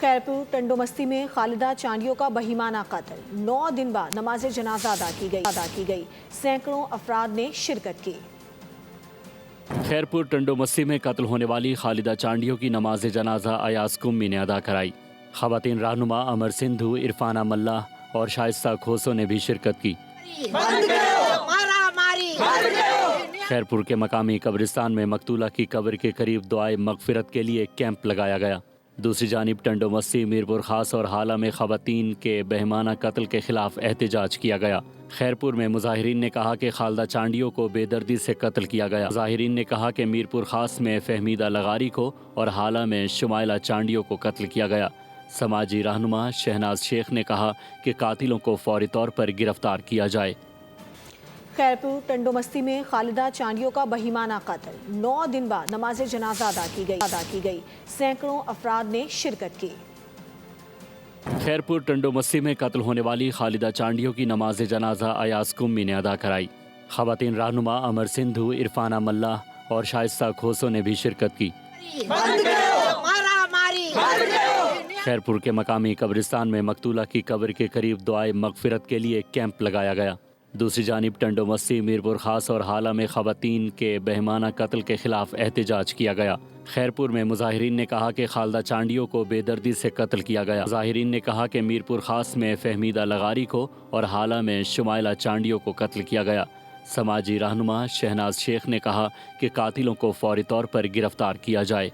خیرپور ٹنڈومستی میں خالدہ چانڈیو کا بہیمانہ قتل 9 دن بعد نماز جنازہ ادا کی گئی سینکڑوں افراد نے شرکت کی۔ خیرپور ٹنڈومستی میں قتل ہونے والی خالدہ چانڈیو کی نماز جنازہ ایاز قمی نے ادا کرائی۔ خواتین رہنما امر سندھو، عرفانہ ملا اور شائستہ کھوسو نے بھی شرکت کی۔ خیرپور کے مقامی قبرستان میں مقتولہ کی قبر کے قریب دعائے مغفرت کے لیے کیمپ لگایا گیا۔ دوسری جانب ٹنڈومستی، میرپور خاص اور حالہ میں خواتین کے بہیمانہ قتل کے خلاف احتجاج کیا گیا۔ خیرپور میں مظاہرین نے کہا کہ خالدہ چانڈیو کو بے دردی سے قتل کیا گیا۔ مظاہرین نے کہا کہ میرپور خاص میں فہمیدہ لغاری کو اور حالہ میں شمائلہ چانڈیو کو قتل کیا گیا۔ سماجی رہنما شہناز شیخ نے کہا کہ قاتلوں کو فوری طور پر گرفتار کیا جائے۔ خیرپور ٹنڈومستی میں خالدہ چانڈیو کا بہیمانہ قتل 9 دن بعد نماز جنازہ ادا کی گئی سینکڑوں افراد نے شرکت کی۔ خیرپور ٹنڈومستی میں قتل ہونے والی خالدہ چانڈیو کی نماز جنازہ ایاز قمی نے ادا کرائی۔ خواتین رہنما امر سندھو، عرفانہ ملا اور شائستہ کھوسو نے بھی شرکت کی۔ خیرپور کے مقامی قبرستان میں مقتولہ کی قبر کے قریب دعائے مغفرت کے لیے کیمپ لگایا گیا۔ دوسری جانب ٹنڈومستی، میرپور خاص اور حالہ میں خواتین کے بہیمانہ قتل کے خلاف احتجاج کیا گیا۔ خیرپور میں مظاہرین نے کہا کہ خالدہ چانڈیو کو بے دردی سے قتل کیا گیا۔ مظاہرین نے کہا کہ میرپور خاص میں فہمیدہ لغاری کو اور حالہ میں شمائلہ چانڈیو کو قتل کیا گیا۔ سماجی رہنما شہناز شیخ نے کہا کہ قاتلوں کو فوری طور پر گرفتار کیا جائے۔